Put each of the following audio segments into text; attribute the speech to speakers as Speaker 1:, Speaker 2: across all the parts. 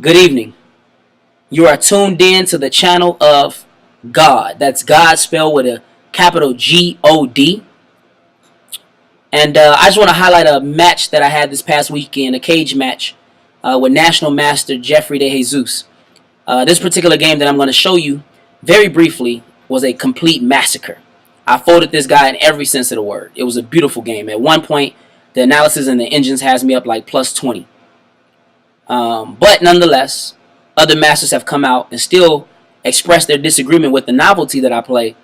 Speaker 1: Good evening. You are tuned in to the channel of God. That's God spelled with a capital G-O-D. And I just want to highlight a match that I had this past weekend, a cage match with National Master Jeffrey De Jesus. This particular game that I'm going to show you very briefly was a complete massacre. I folded this guy in every sense of the word. It was a beautiful game. At one point, the analysis and the engines has me up like plus 20. But nonetheless, other masters have come out and still expressed their disagreement with the novelty that I play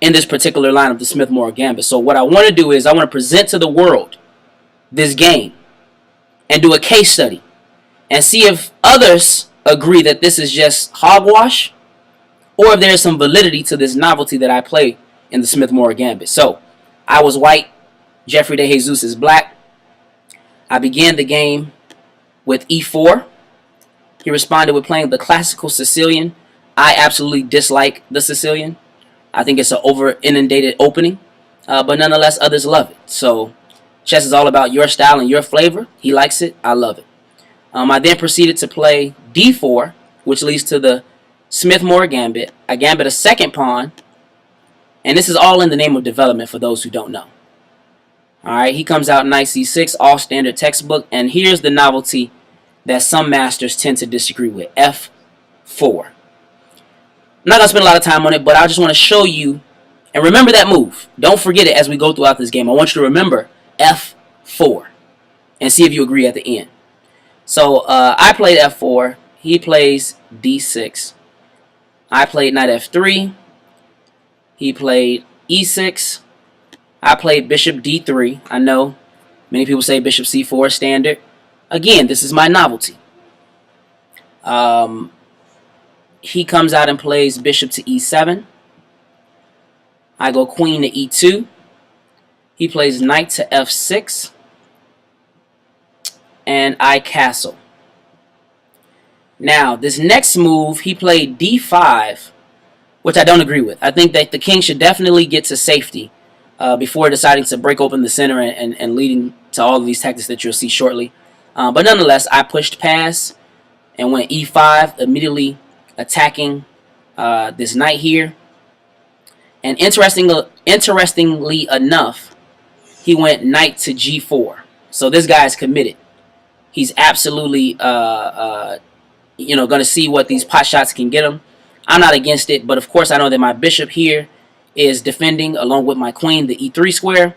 Speaker 1: in this particular line of the Smith-Morra Gambit. So what I want to do is I want to present to the world this game and do a case study and see if others agree that this is just hogwash or if there's some validity to this novelty that I play in the Smith-Morra Gambit. So I was white, Jeffrey De Jesus is black. I began the game with e4. He responded with playing the classical Sicilian. I absolutely dislike the Sicilian. I think it's an over-inundated opening, but nonetheless, others love it. So chess is all about your style and your flavor. He likes it. I love it. I then proceeded to play d4, which leads to the Smith-Morra Gambit. I gambit a second pawn, and this is all in the name of development for those who don't know. All right, he comes out knight c6, all standard textbook, and here's the novelty that some masters tend to disagree with, f4. I'm not going to spend a lot of time on it, but I just want to show you, and remember that move. Don't forget it as we go throughout this game. I want you to remember f4 and see if you agree at the end. So I played f4. He plays d6. I played knight f3. He played e6. I played bishop d3. I know many people say bishop c4 is standard. Again, this is my novelty. He comes out and plays bishop to e7. I go queen to e2. He plays knight to f6. And I castle. Now, this next move, he played d5, which I don't agree with. I think that the king should definitely get to safety before deciding to break open the center and leading to all of these tactics that you'll see shortly. But nonetheless, I pushed past and went e5, immediately attacking this knight here. And interestingly enough, he went knight to g4. So this guy is committed. He's absolutely going to see what these pot shots can get him. I'm not against it, but of course I know that my bishop here is defending along with my queen, the e3 square,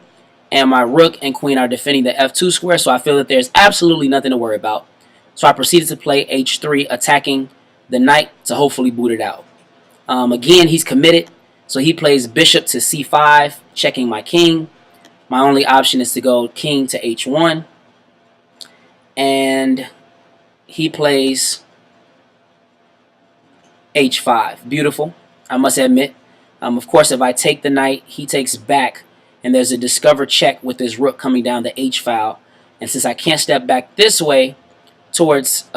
Speaker 1: and my rook and queen are defending the f2 square, so I feel that there's absolutely nothing to worry about. So I proceeded to play h3, attacking the knight to hopefully boot it out. Again, he's committed, so he plays bishop to c5, checking my king. My only option is to go king to h1, and he plays h5. Beautiful, I must admit. Of course, if I take the knight, he takes back, and there's a discover check with his rook coming down the h-file. And since I can't step back this way towards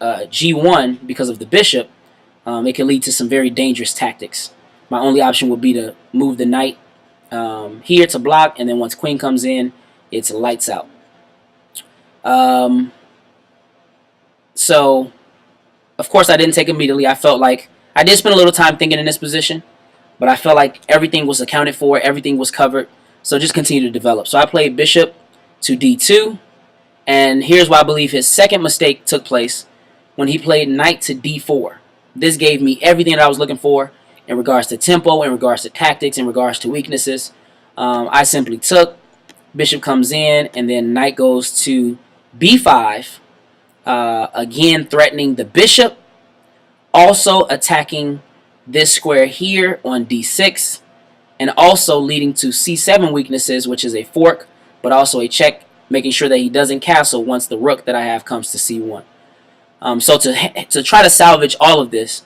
Speaker 1: g1 because of the bishop, it can lead to some very dangerous tactics. My only option would be to move the knight here to block, and then once queen comes in, it's lights out. So, of course, I didn't take immediately. I felt like I did spend a little time thinking in this position, but I felt like everything was accounted for, everything was covered, so just continue to develop. So I played bishop to d2, and here's why I believe his second mistake took place when he played knight to d4. This gave me everything that I was looking for in regards to tempo, in regards to tactics, in regards to weaknesses. I simply took, bishop comes in, and then knight goes to b5, again threatening the bishop, also attacking this square here on d6, and also leading to c7 weaknesses, which is a fork, but also a check, making sure that he doesn't castle once the rook that I have comes to c1. So to try to salvage all of this,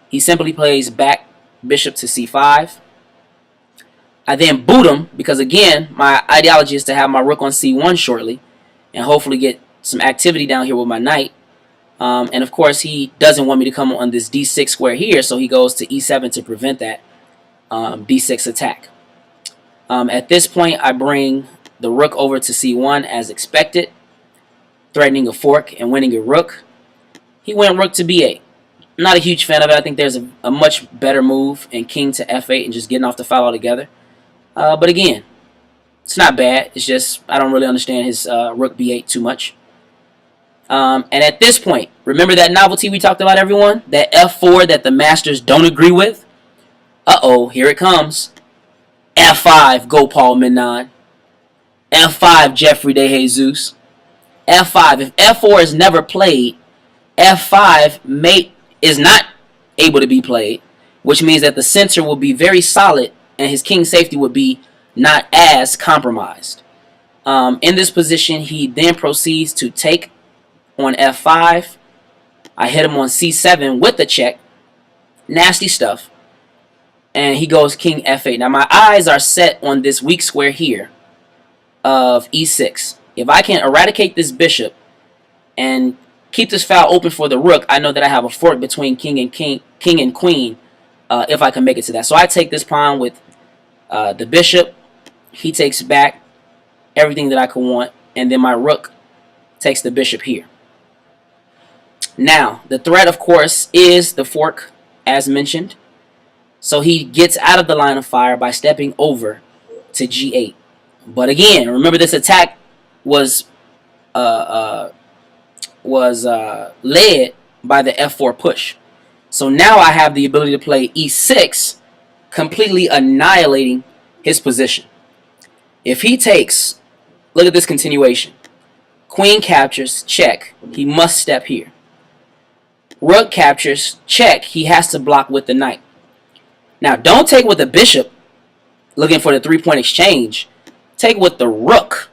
Speaker 1: he simply plays back bishop to c5. I then boot him because, again, my ideology is to have my rook on c1 shortly and hopefully get some activity down here with my knight. And of course, he doesn't want me to come on this d6 square here, so he goes to e7 to prevent that d6 attack. At this point, I bring the rook over to c1 as expected, threatening a fork and winning a rook. he went rook to b8. Not a huge fan of it. I think there's a much better move in king to f8 and just getting off the file altogether. But again, it's not bad. It's just I don't really understand his rook b8 too much. And at this point, remember that novelty we talked about, everyone? That f4 that the masters don't agree with? Uh-oh, here it comes. f5, go Paul Menon. f5, Jeffrey De Jesus. f5. If f4 is never played, f5 is not able to be played, which means that the center will be very solid and his king safety would be not as compromised. In this position, he then proceeds to take on f5. I hit him on c7 with the check. Nasty stuff. And he goes king f8. Now my eyes are set on this weak square here of e6. If I can eradicate this bishop and keep this file open for the rook, I know that I have a fork between king and queen if I can make it to that. So I take this pawn with the bishop. He takes back everything that I could want, and then my rook takes the bishop here. Now, the threat, of course, is the fork, as mentioned. So he gets out of the line of fire by stepping over to g8. But again, remember this attack was led by the f4 push. So now I have the ability to play e6, completely annihilating his position. If he takes, look at this continuation. Queen captures, check. He must step here. Rook captures, check. He has to block with the knight. Now, don't take with the bishop, looking for the 3-point exchange. Take with the rook.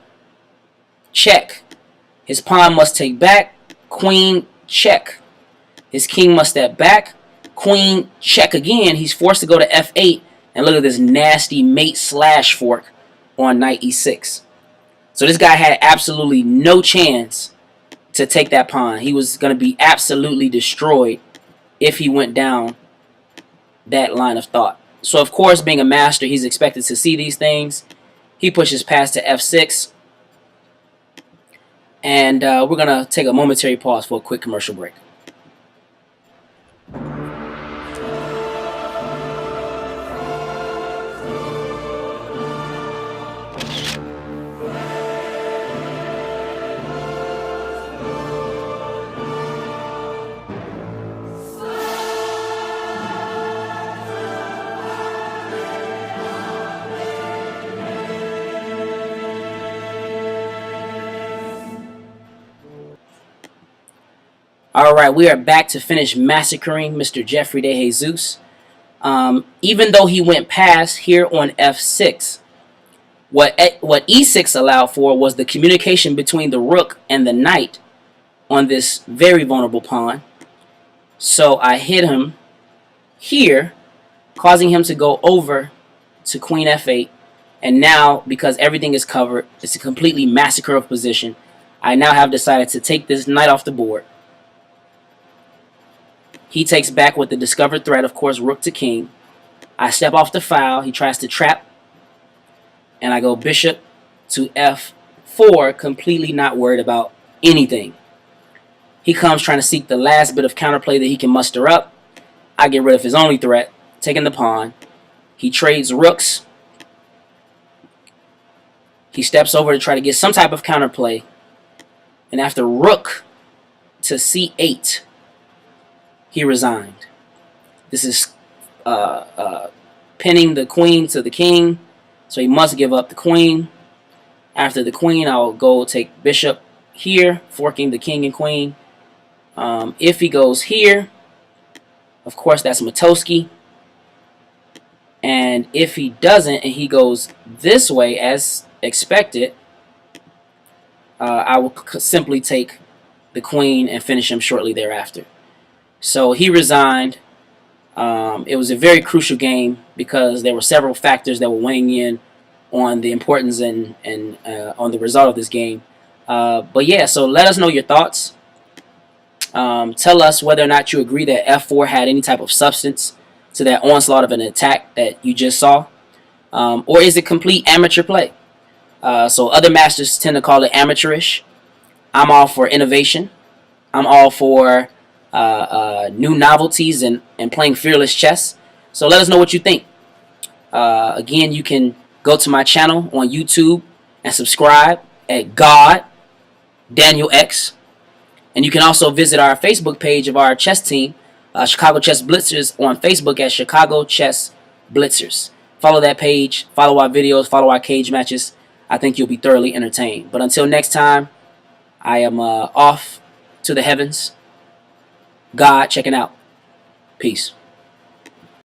Speaker 1: Check. His pawn must take back. Queen, check. His king must step back. Queen, check again. He's forced to go to f8. And look at this nasty mate slash fork on knight e6. So this guy had absolutely no chance to take that pawn. He was going to be absolutely destroyed if he went down that line of thought. So of course, being a master, he's expected to see these things. He pushes past to f6. And we're going to take a momentary pause for a quick commercial break. Alright, we are back to finish massacring Mr. Jeffrey De Jesus. Even though he went past here on f6, what e6 allowed for was the communication between the rook and the knight on this very vulnerable pawn. So I hit him here, causing him to go over to queen f8. And now, because everything is covered, it's a completely massacre of position. I now have decided to take this knight off the board. He takes back with the discovered threat, of course, rook to king. I step off the file. He tries to trap. And I go bishop to f4, completely not worried about anything. He comes trying to seek the last bit of counterplay that he can muster up. I get rid of his only threat, taking the pawn. He trades rooks. He steps over to try to get some type of counterplay. And after rook to c8, he resigned. This is pinning the queen to the king, so he must give up the queen. After the queen, I'll go take bishop here, forking the king and queen. If he goes here, of course that's Matowski. And if he doesn't, and he goes this way as expected, I will simply take the queen and finish him shortly thereafter. So he resigned. It was a very crucial game because there were several factors that were weighing in on the importance and on the result of this game. But yeah, so let us know your thoughts. Tell us whether or not you agree that f4 had any type of substance to that onslaught of an attack that you just saw. Or is it complete amateur play? So other masters tend to call it amateurish. I'm all for innovation. I'm all for new novelties and playing fearless chess. So let us know what you think. Again, you can go to my channel on YouTube and subscribe at GodDanielX. And you can also visit our Facebook page of our chess team, Chicago Chess Blitzers, on Facebook at Chicago Chess Blitzers. Follow that page, follow our videos, follow our cage matches. I think you'll be thoroughly entertained. But until next time, I am off to the heavens. God checking out. Peace.